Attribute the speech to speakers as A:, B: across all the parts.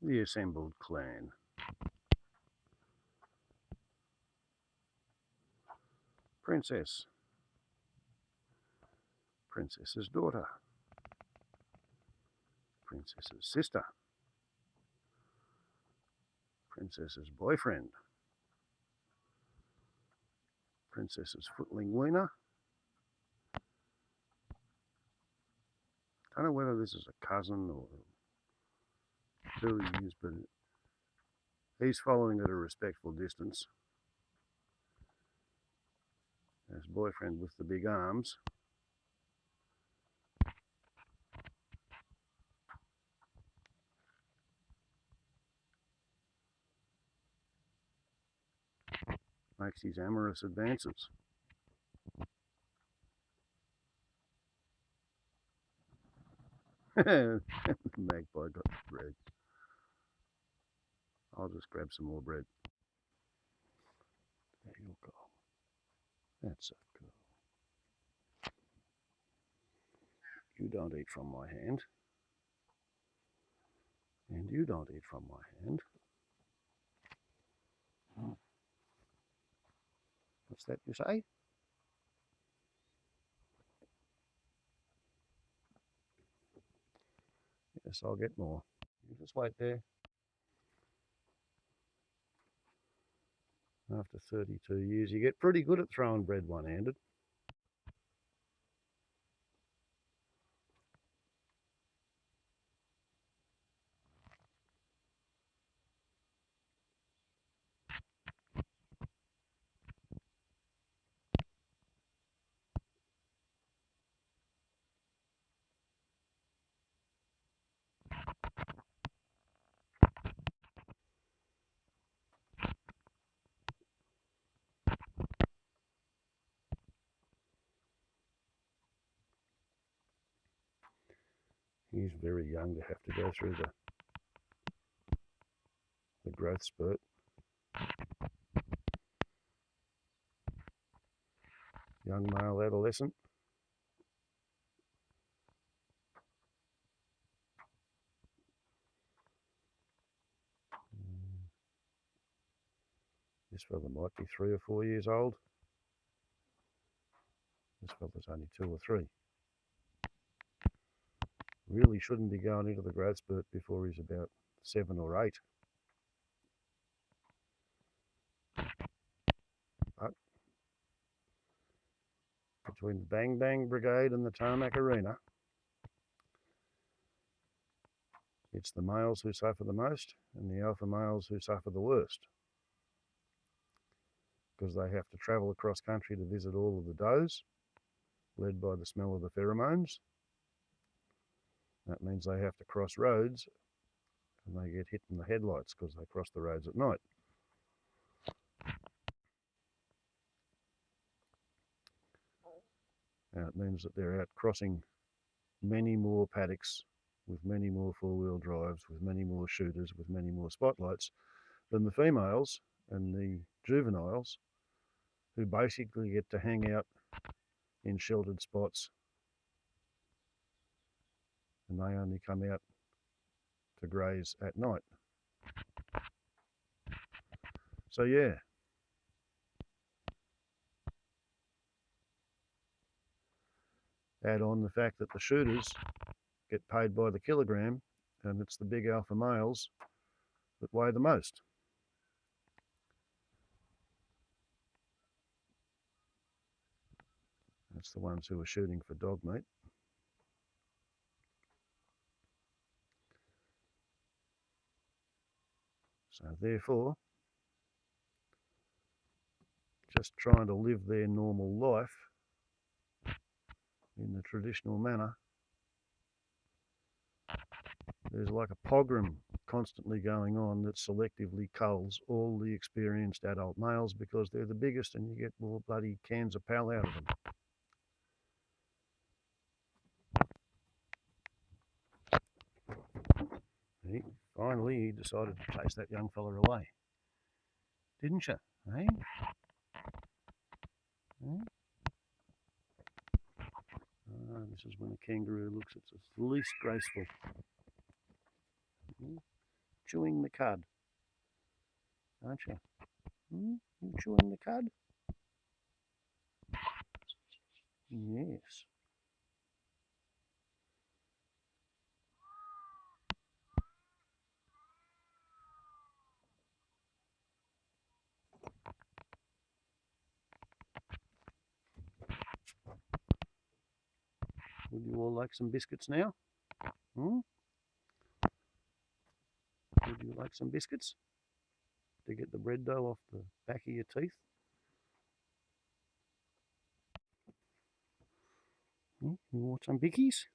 A: The assembled clan. Princess. Princess's daughter. Princess's sister. Princess's boyfriend. Princess's footling wiener. I don't know whether this is a cousin or who he is, but he's following at a respectful distance. His boyfriend with the big arms. Makes his amorous advances. The magpie got the bread. I'll just grab some more bread. There you go. That's so cool. You don't eat from my hand. And you don't eat from my hand. What's that you say? Yes, I'll get more. You just wait there. After 32 years, you get pretty good at throwing bread one-handed. He's very young to have to go through the growth spurt. Young male adolescent. This fella might be 3 or 4 years old. This fella's only 2 or 3. Really shouldn't be going into the growth spurt before he's about 7 or 8. But between the Bang Bang Brigade and the Tarmac Arena, it's the males who suffer the most and the alpha males who suffer the worst, because they have to travel across country to visit all of the does, led by the smell of the pheromones. That means they have to cross roads and they get hit in the headlights because they cross the roads at night. Now it means that they're out crossing many more paddocks with many more four-wheel drives, with many more shooters, with many more spotlights than the females and the juveniles, who basically get to hang out in sheltered spots, and they only come out to graze at night. So yeah, add on the fact that the shooters get paid by the kilogram, and it's the big alpha males that weigh the most. That's the ones who are shooting for dog meat. So therefore, just trying to live their normal life in the traditional manner, there's like a pogrom constantly going on that selectively culls all the experienced adult males because they're the biggest and you get more bloody cans of pal out of them. Finally, he decided to chase that young fella away. Didn't you? Eh? This is when a kangaroo looks its least graceful. chewing the cud, aren't you? You chewing the cud? Yes. Would you all like some biscuits now? Would you like some biscuits to get the bread dough off the back of your teeth? You want some bickies?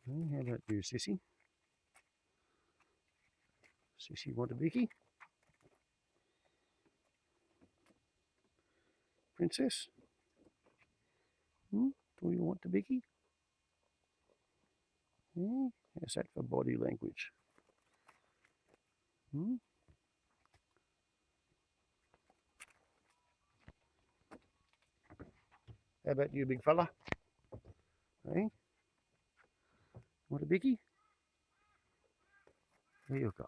A: How about you, Sissy? Sissy, want a bicky? Princess? Do you want a bicky? How's that for body language? How about you, big fella? Hey? Want a bicky? There you go.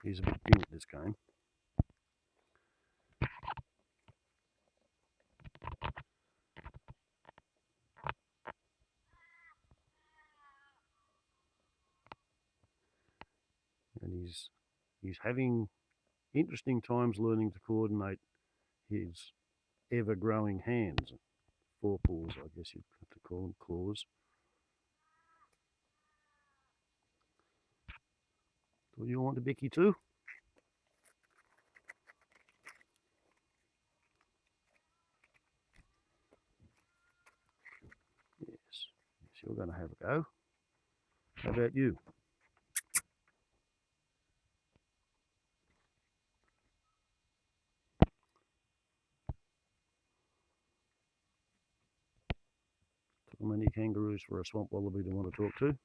A: He's a bit new at this game. And he's having interesting times learning to coordinate his ever-growing hands. Forepaws, I guess you'd have to call them, claws. Do you want a bicky too? Yes, you're going to have a go. How about you? Too many kangaroos for a swamp wallaby to want to talk to.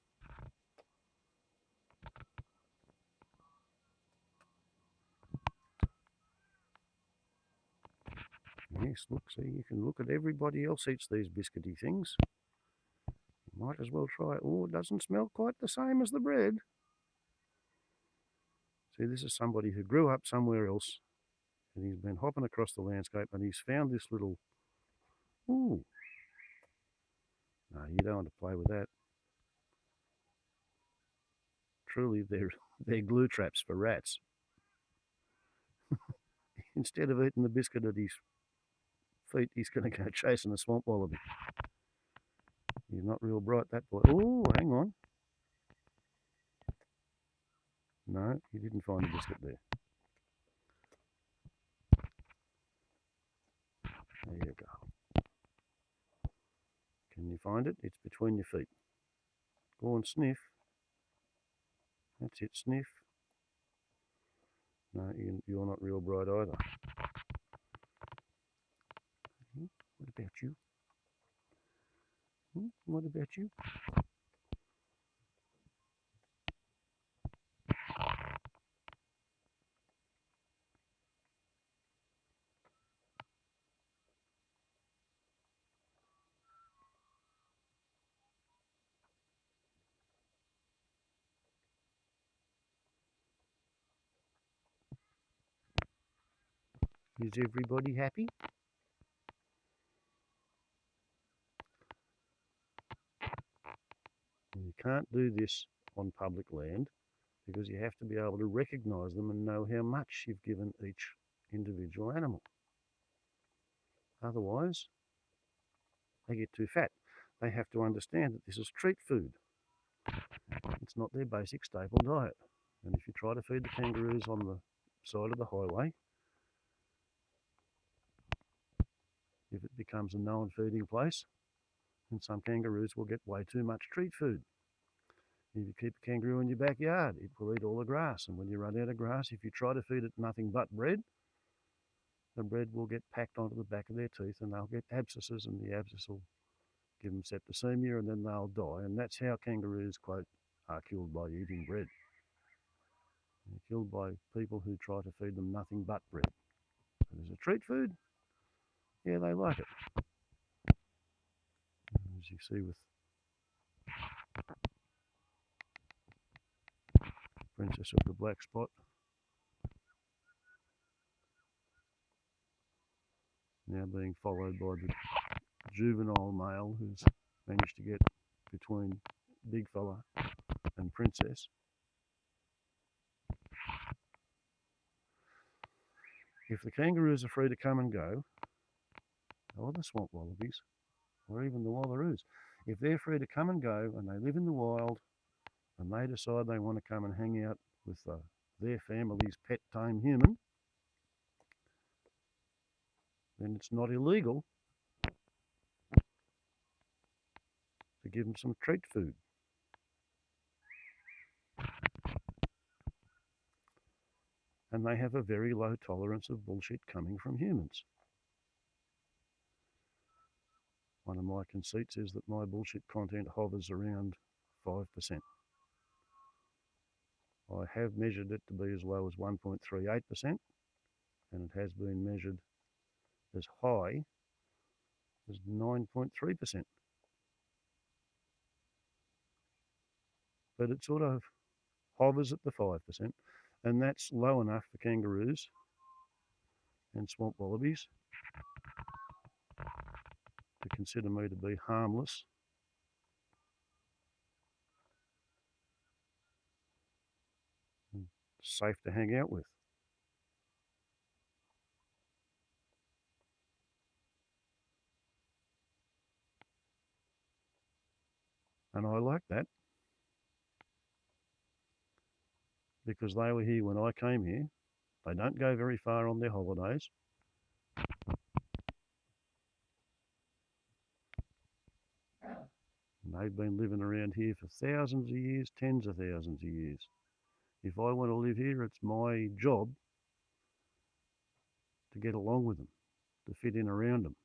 A: Yes, look, see, you can look at everybody else eats these biscuity things. You might as well try it. Oh, it doesn't smell quite the same as the bread. See, this is somebody who grew up somewhere else and he's been hopping across the landscape and he's found this little, ooh, no, you don't want to play with that. Truly, they're glue traps for rats. Instead of eating the biscuit at his feet, he's going to go chasing a swamp wallaby. He's not real bright, that boy. Oh, hang on. No, he didn't find the biscuit there. There you go. Can you find it? It's between your feet. Go and sniff. That's it, sniff. No, you're not real bright either. What about you? What about you? Is everybody happy? You can't do this on public land because you have to be able to recognise them and know how much you've given each individual animal. Otherwise, they get too fat. They have to understand that this is treat food. It's not their basic staple diet. And if you try to feed the kangaroos on the side of the highway, if it becomes a known feeding place, then some kangaroos will get way too much treat food. If you keep a kangaroo in your backyard, it will eat all the grass. And when you run out of grass, if you try to feed it nothing but bread, the bread will get packed onto the back of their teeth and they'll get abscesses, and the abscess will give them septicemia and then they'll die. And that's how kangaroos, quote, are killed, by eating bread. They're killed by people who try to feed them nothing but bread. But as a treat food, yeah, they like it. As you see with Princess of the Black Spot, now being followed by the juvenile male who's managed to get between big fella and princess. If the kangaroos are free to come and go, or the swamp wallabies, or even the wallaroos, if they're free to come and go and they live in the wild and they decide they want to come and hang out with their family's pet tame human, then it's not illegal to give them some treat food. And they have a very low tolerance of bullshit coming from humans. One of my conceits is that my bullshit content hovers around 5%. I have measured it to be as low as 1.38%, and it has been measured as high as 9.3%. But it sort of hovers at the 5%, and that's low enough for kangaroos and swamp wallabies to consider me to be harmless and safe to hang out with. And I like that because they were here when I came here. They don't go very far on their holidays. And they've been living around here for thousands of years, tens of thousands of years. If I want to live here, it's my job to get along with them, to fit in around them.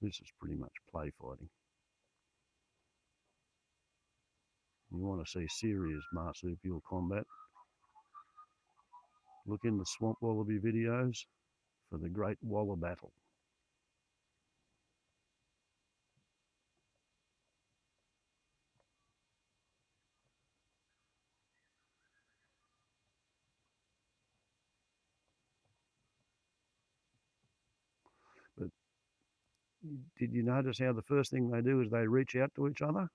A: This is pretty much play fighting. You want to see serious marsupial combat, look in the swamp wallaby videos for the great Wallaby battle. But did you notice how the first thing they do is they reach out to each other?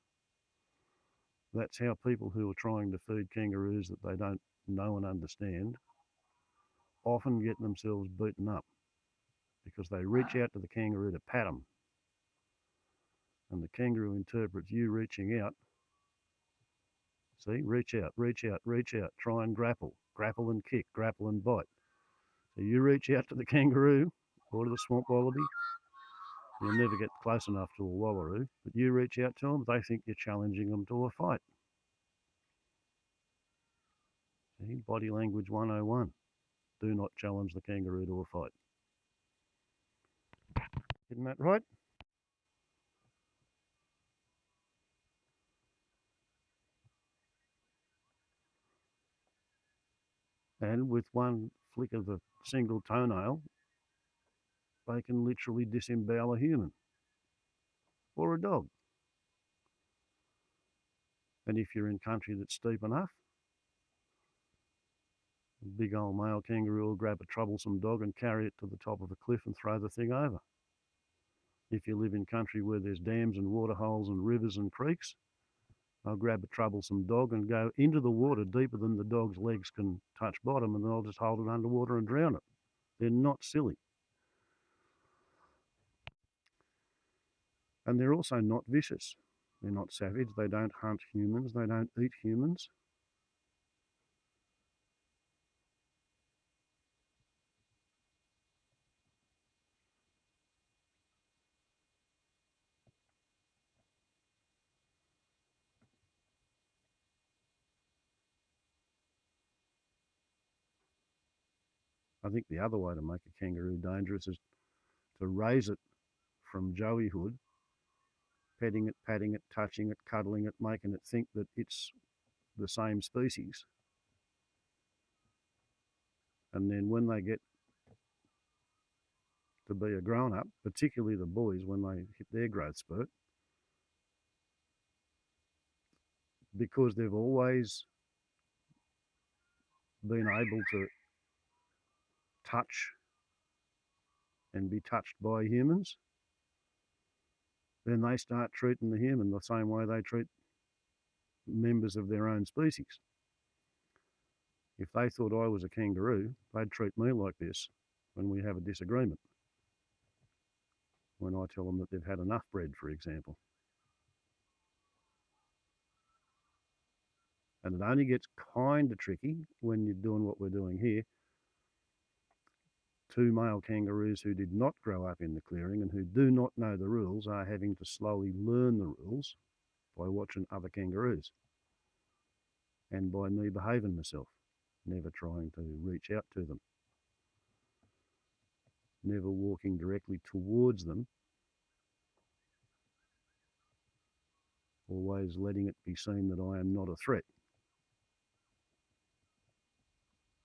A: That's how people who are trying to feed kangaroos that they don't know and understand often get themselves beaten up because they reach out to the kangaroo to pat them. And the kangaroo interprets you reaching out. See, reach out, reach out, reach out, try and grapple, grapple and kick, grapple and bite. So you reach out to the kangaroo or to the swamp wallaby, you'll never get close enough to a wallaroo, but you reach out to them, they think you're challenging them to a fight. See, body language 101. Do not challenge the kangaroo to a fight. Isn't that right? And with one flick of a single toenail, they can literally disembowel a human or a dog. And if you're in country that's steep enough, a big old male kangaroo will grab a troublesome dog and carry it to the top of a cliff and throw the thing over. If you live in country where there's dams and waterholes and rivers and creeks, they'll grab a troublesome dog and go into the water deeper than the dog's legs can touch bottom, and they'll just hold it underwater and drown it. They're not silly. And they're also not vicious. They're not savage. They don't hunt humans. They don't eat humans. I think the other way to make a kangaroo dangerous is to raise it from joeyhood, petting it, patting it, touching it, cuddling it, making it think that it's the same species. And then when they get to be a grown-up, particularly the boys when they hit their growth spurt, because they've always been able to touch and be touched by humans, then they start treating the human the same way they treat members of their own species. If they thought I was a kangaroo, they'd treat me like this when we have a disagreement. When I tell them that they've had enough bread, for example. And it only gets kind of tricky when you're doing what we're doing here. Two male kangaroos who did not grow up in the clearing and who do not know the rules are having to slowly learn the rules by watching other kangaroos and by me behaving myself, never trying to reach out to them, never walking directly towards them, always letting it be seen that I am not a threat,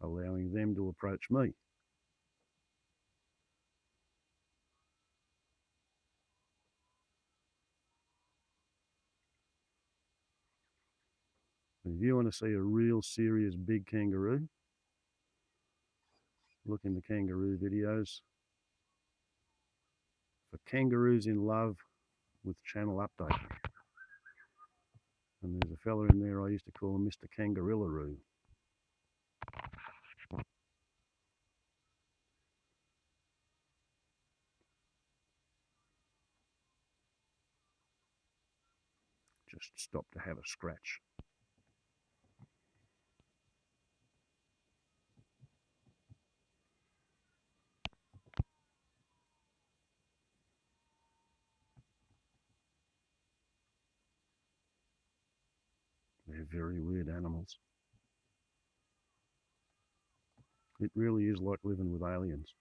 A: allowing them to approach me. If you want to see a real serious big kangaroo, look in the kangaroo videos for Kangaroos in Love with Channel Update. And there's a fella in there I used to call him Mr. Kangarillaroo. Just stopped to have a scratch. They're very weird animals. It really is like living with aliens.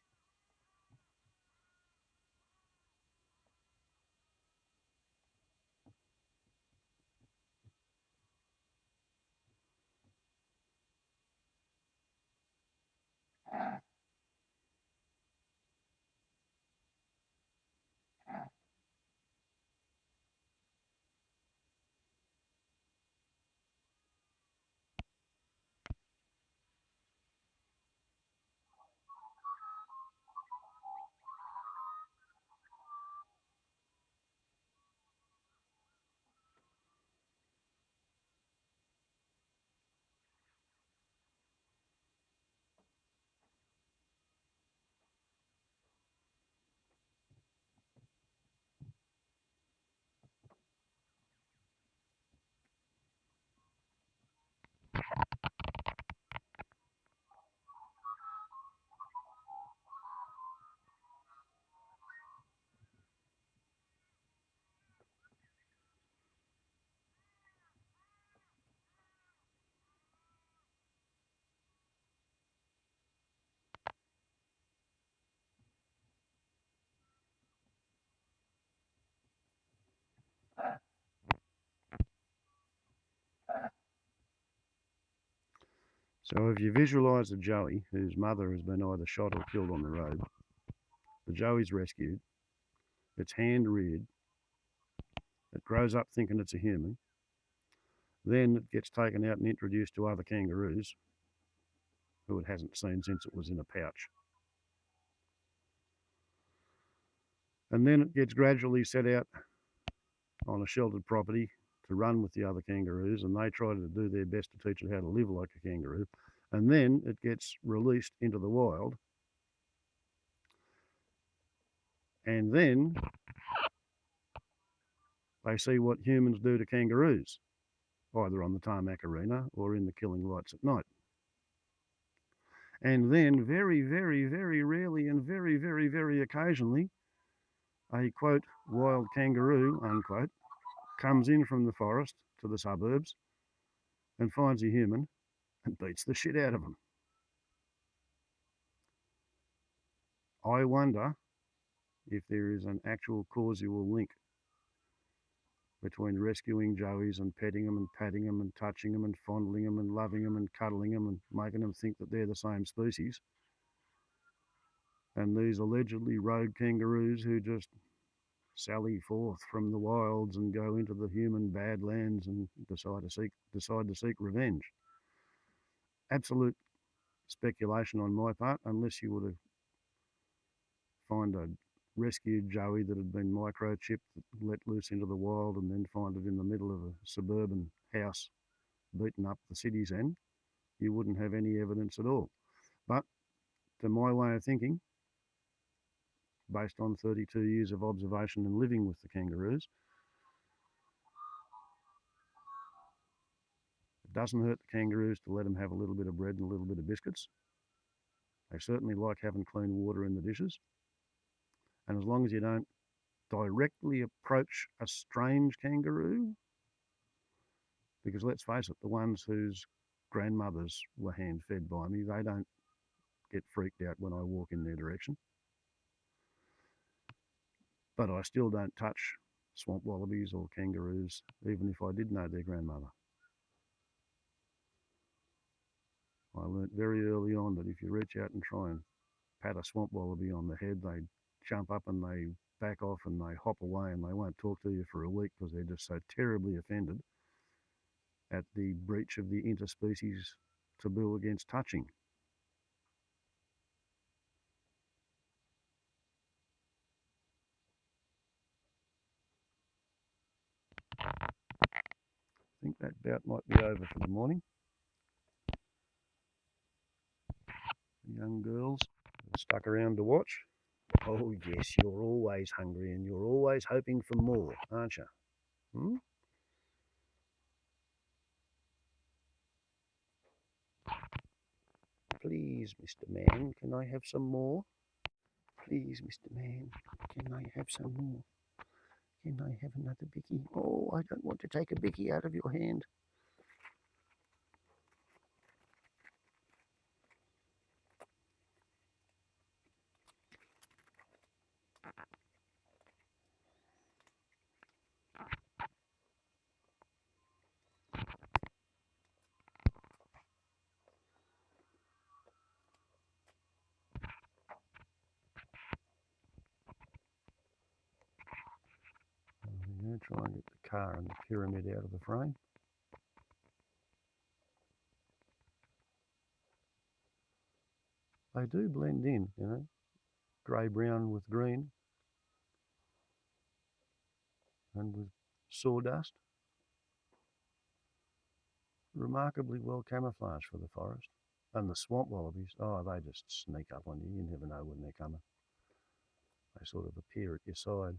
A: So if you visualise a joey whose mother has been either shot or killed on the road, the joey's rescued, it's hand-reared, it grows up thinking it's a human, then it gets taken out and introduced to other kangaroos who it hasn't seen since it was in a pouch. And then it gets gradually set out on a sheltered property to run with the other kangaroos, and they try to do their best to teach it how to live like a kangaroo. And then it gets released into the wild, and then they see what humans do to kangaroos, either on the tarmac arena or in the killing lights at night. And then very, very, very rarely and very, very, very occasionally, a quote, wild kangaroo, unquote, comes in from the forest to the suburbs and finds a human and beats the shit out of them. I wonder if there is an actual causal link between rescuing joeys and petting them and patting them and touching them and fondling them and loving them and cuddling them and making them think that they're the same species, and these allegedly rogue kangaroos who just sally forth from the wilds and go into the human badlands and decide to seek revenge. Absolute speculation on my part, unless you were to find a rescued joey that had been microchipped, let loose into the wild, and then find it in the middle of a suburban house, beaten up the city's end. You wouldn't have any evidence at all. But to my way of thinking, based on 32 years of observation and living with the kangaroos, it doesn't hurt the kangaroos to let them have a little bit of bread and a little bit of biscuits. They certainly like having clean water in the dishes. And as long as you don't directly approach a strange kangaroo, because let's face it, the ones whose grandmothers were hand-fed by me, they don't get freaked out when I walk in their direction. But I still don't touch swamp wallabies or kangaroos, even if I did know their grandmother. I learnt very early on that if you reach out and try and pat a swamp wallaby on the head, they jump up and they back off and they hop away and they won't talk to you for a week because they're just so terribly offended at the breach of the interspecies taboo against touching. I think that bout might be over for the morning. The young girls are stuck around to watch. Oh yes, you're always hungry and you're always hoping for more, aren't you? Hmm? Please, Mr. Man, can I have some more? Please, Mr. Man, can I have some more? Can I have another bicky? Oh, I don't want to take a bicky out of your hand. I'm going to try and get the car and the pyramid out of the frame. They do blend in, you know, grey-brown with green and with sawdust. Remarkably well camouflaged for the forest. And the swamp wallabies, oh, they just sneak up on you. You never know when they're coming. They sort of appear at your side.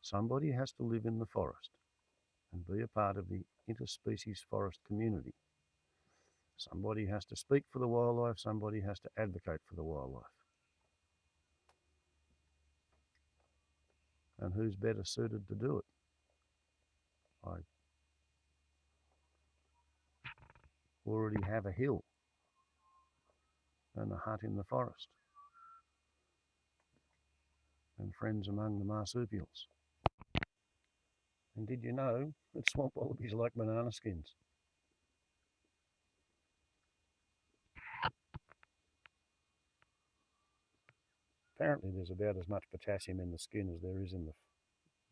A: Somebody has to live in the forest and be a part of the interspecies forest community. Somebody has to speak for the wildlife, somebody has to advocate for the wildlife. And who's better suited to do it? I already have a hill and a hut in the forest and friends among the marsupials. And did you know that swamp wallabies like banana skins? Apparently there's about as much potassium in the skin as there is in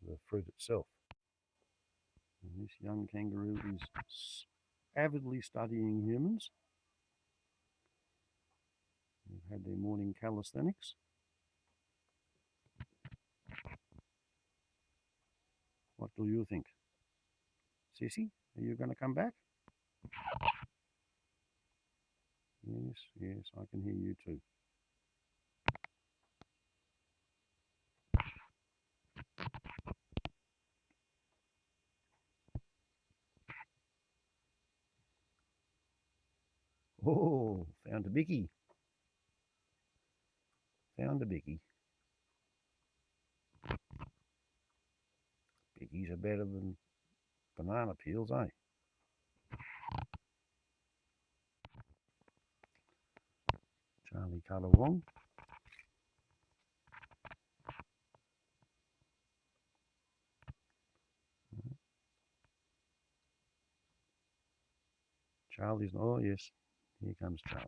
A: the fruit itself. And this young kangaroo is avidly studying humans. They've had their morning calisthenics. What do you think? Sissy, are you going to come back? Yes, yes, I can hear you too. Oh, found a bicky. Found a bicky. Bickies are better than banana peels, eh? Charlie Currawong. Charlie's, oh yes, here comes Charlie.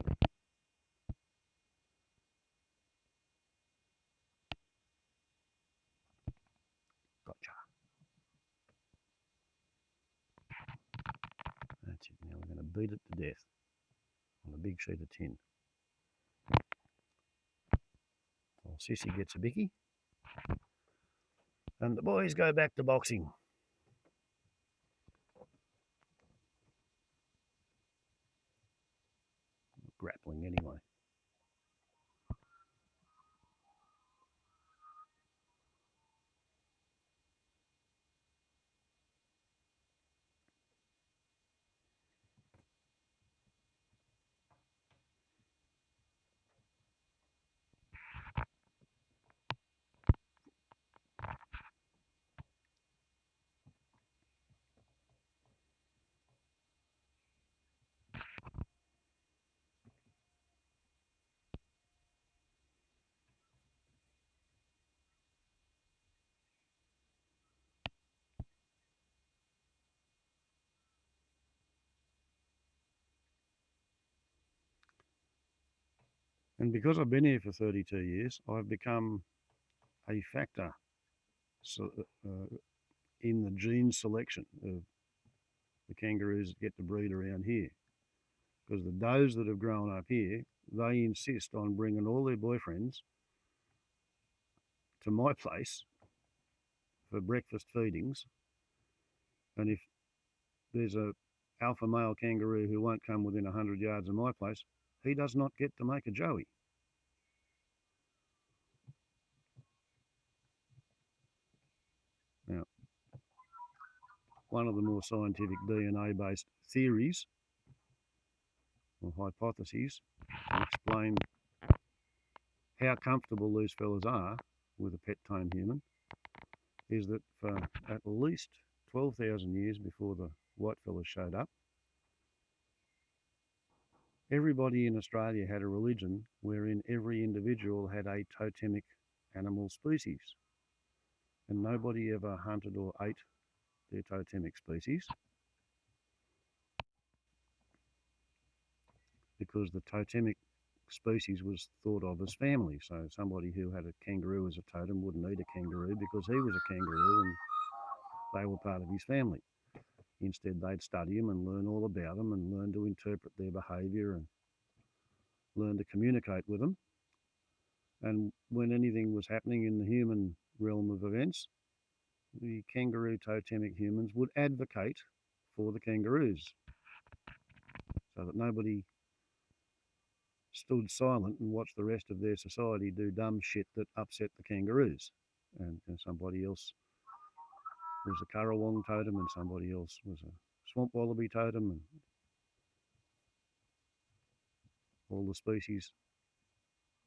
A: Gotcha. That's it. Now we're going to beat it to death on a big sheet of tin. Well, Sissy gets a bicky. And the boys go back to boxing. Grappling anyway. And because I've been here for 32 years, I've become a factor in the gene selection of the kangaroos that get to breed around here. Because the does that have grown up here, they insist on bringing all their boyfriends to my place for breakfast feedings. And if there's a alpha male kangaroo who won't come within 100 yards of my place, he does not get to make a joey. Now, one of the more scientific DNA-based theories or hypotheses to explain how comfortable these fellas are with a pet tame human is that for at least 12,000 years before the white fellas showed up, everybody in Australia had a religion wherein every individual had a totemic animal species. And nobody ever hunted or ate their totemic species because the totemic species was thought of as family. So somebody who had a kangaroo as a totem wouldn't eat a kangaroo because he was a kangaroo and they were part of his family. Instead, they'd study them and learn all about them and learn to interpret their behaviour and learn to communicate with them. And when anything was happening in the human realm of events, the kangaroo totemic humans would advocate for the kangaroos so that nobody stood silent and watched the rest of their society do dumb shit that upset the kangaroos. And somebody else was a Currawong totem and somebody else was a swamp wallaby totem, and all the species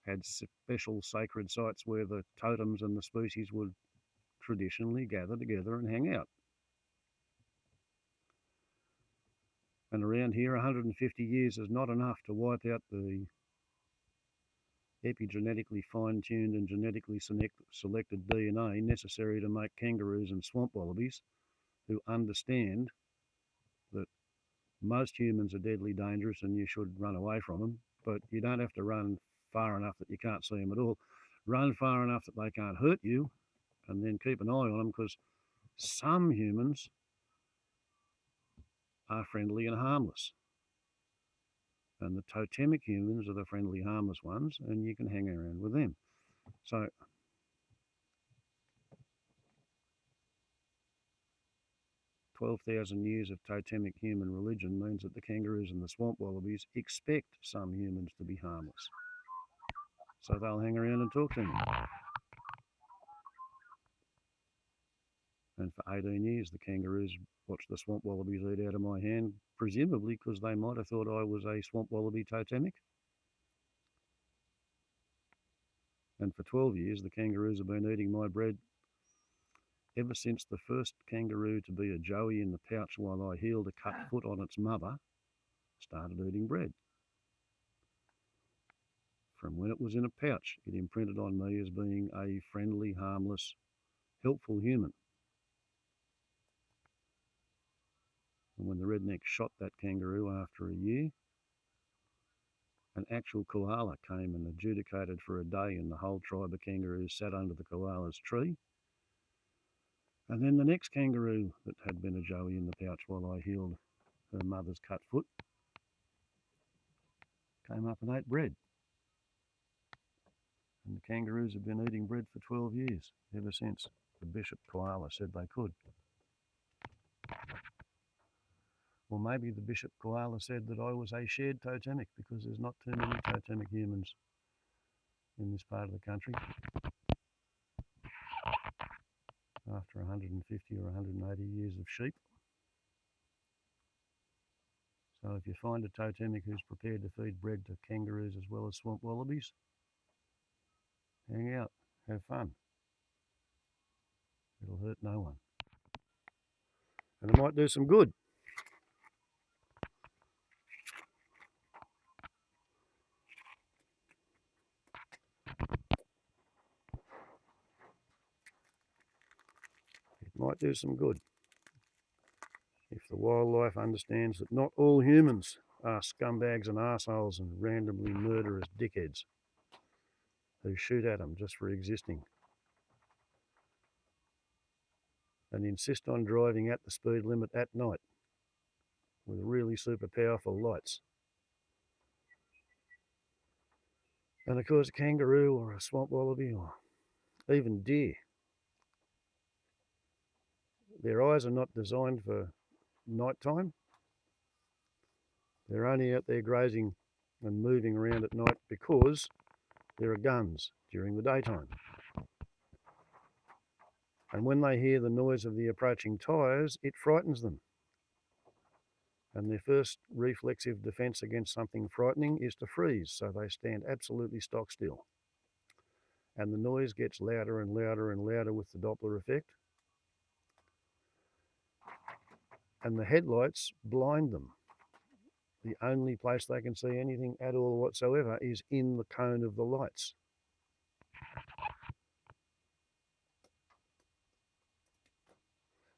A: had special sacred sites where the totems and the species would traditionally gather together and hang out. And around here, 150 years is not enough to wipe out the epigenetically fine-tuned and genetically selected DNA necessary to make kangaroos and swamp wallabies who understand that most humans are deadly dangerous and you should run away from them, but you don't have to run far enough that you can't see them at all. Run far enough that they can't hurt you, and then keep an eye on them, because some humans are friendly and harmless. And the totemic humans are the friendly, harmless ones, and you can hang around with them. So 12,000 years of totemic human religion means that the kangaroos and the swamp wallabies expect some humans to be harmless. So they'll hang around and talk to me. And for 18 years, the kangaroos watched the swamp wallabies eat out of my hand, presumably because they might have thought I was a swamp wallaby totemic. And for 12 years, the kangaroos have been eating my bread ever since the first kangaroo to be a joey in the pouch while I healed a cut foot on its mother started eating bread. From when it was in a pouch, it imprinted on me as being a friendly, harmless, helpful human. And when the redneck shot that kangaroo after a year, an actual koala came and adjudicated for a day, and the whole tribe of kangaroos sat under the koala's tree. And then the next kangaroo that had been a joey in the pouch while I healed her mother's cut foot came up and ate bread. And the kangaroos have been eating bread for 12 years, ever since the bishop koala said they could. Or maybe the bishop koala said that I was a shared totemic, because there's not too many totemic humans in this part of the country. After 150 or 180 years of sheep. So if you find a totemic who's prepared to feed bread to kangaroos as well as swamp wallabies, hang out, have fun. It'll hurt no one. And it might do some good. It might do some good. If the wildlife understands that not all humans are scumbags and arseholes and randomly murderous dickheads who shoot at them just for existing and insist on driving at the speed limit at night with really super powerful lights. And of course, a kangaroo or a swamp wallaby or even deer, their eyes are not designed for nighttime. They're only out there grazing and moving around at night because there are guns during the daytime. And when they hear the noise of the approaching tyres, it frightens them. And their first reflexive defence against something frightening is to freeze, so they stand absolutely stock still. And the noise gets louder and louder and louder with the Doppler effect. And the headlights blind them. The only place they can see anything at all whatsoever is in the cone of the lights.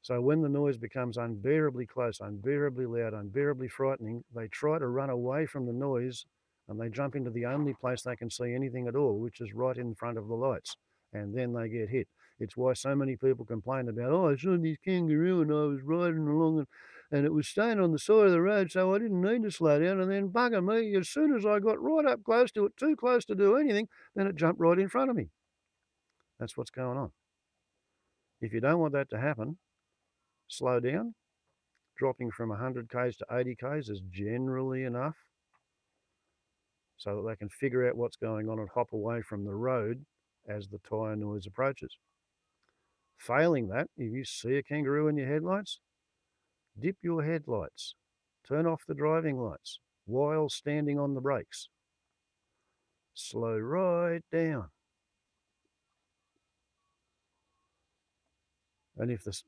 A: So when the noise becomes unbearably close, unbearably loud, unbearably frightening, they try to run away from the noise and they jump into the only place they can see anything at all, which is right in front of the lights. And then they get hit. It's why so many people complain about, oh, I saw this kangaroo and I was riding along and it was staying on the side of the road, so I didn't need to slow down. And then bugger me, as soon as I got right up close to it, too close to do anything, then it jumped right in front of me. That's what's going on. If you don't want that to happen, slow down. Dropping from 100 k's to 80 k's is generally enough so that they can figure out what's going on and hop away from the road as the tyre noise approaches. Failing that, if you see a kangaroo in your headlights, dip your headlights, turn off the driving lights while standing on the brakes. Slow right down. And if the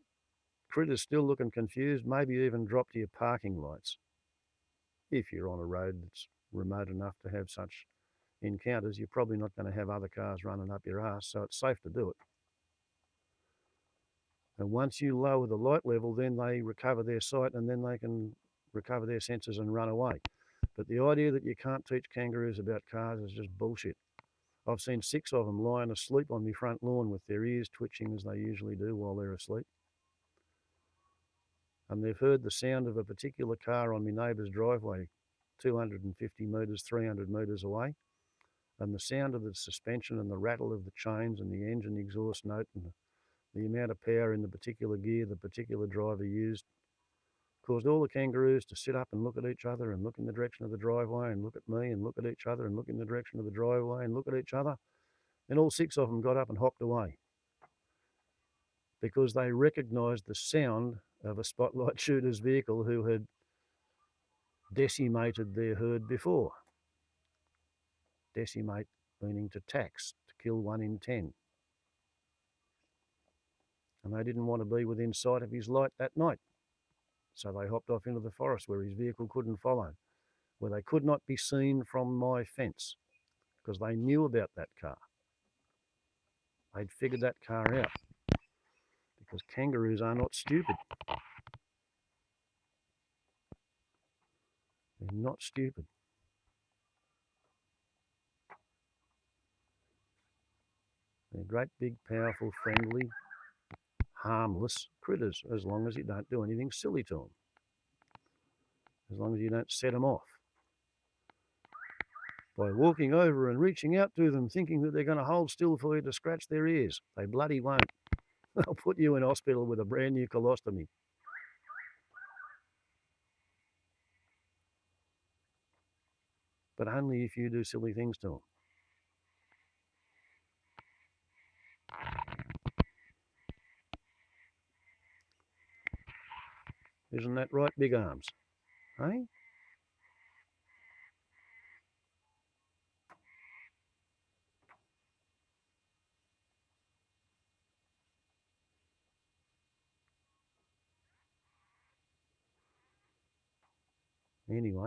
A: critter's still looking confused, maybe even drop to your parking lights if you're on a road that's remote enough to have such encounters. You're probably not going to have other cars running up your ass, so it's safe to do it. And once you lower the light level, then they recover their sight and then they can recover their senses and run away. But the idea that you can't teach kangaroos about cars is just bullshit. I've seen 6 of them lying asleep on my front lawn with their ears twitching as they usually do while they're asleep. And they've heard the sound of a particular car on my neighbour's driveway, 250 metres, 300 metres away. And the sound of the suspension and the rattle of the chains and the engine exhaust note and the amount of power in the particular gear the particular driver used caused all the kangaroos to sit up and look at each other and look in the direction of the driveway and look at me and look at each other and look in the direction of the driveway and look at each other. And all 6 of them got up and hopped away because they recognised the sound of a spotlight shooter's vehicle who had decimated their herd before. Decimate meaning to tax, to kill 1 in 10. And they didn't want to be within sight of his light that night. So they hopped off into the forest where his vehicle couldn't follow, where they could not be seen from my fence, because they knew about that car. They'd figured that car out, because kangaroos are not stupid. They're not stupid. They're great, big, powerful, friendly, harmless critters, as long as you don't do anything silly to them. As long as you don't set them off by walking over and reaching out to them thinking that they're going to hold still for you to scratch their ears. They bloody won't. They'll put you in hospital with a brand new colostomy. But only if you do silly things to them. Isn't that right, Big Arms? Hey? Anyway,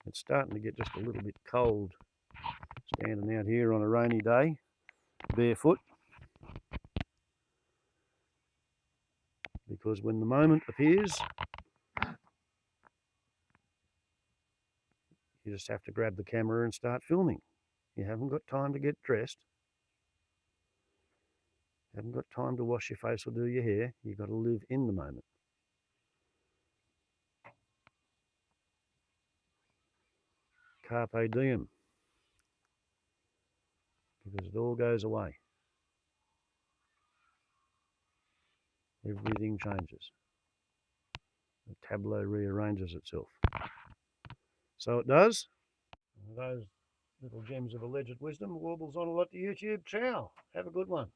A: it's starting to get just a little bit cold standing out here on a rainy day, barefoot, because when the moment appears, you just have to grab the camera and start filming. You haven't got time to get dressed. You haven't got time to wash your face or do your hair. You've got to live in the moment. Carpe diem. Because it all goes away. Everything changes. The tableau rearranges itself. So it does. Those little gems of alleged wisdom warbles on a lot to YouTube. Ciao. Have a good one.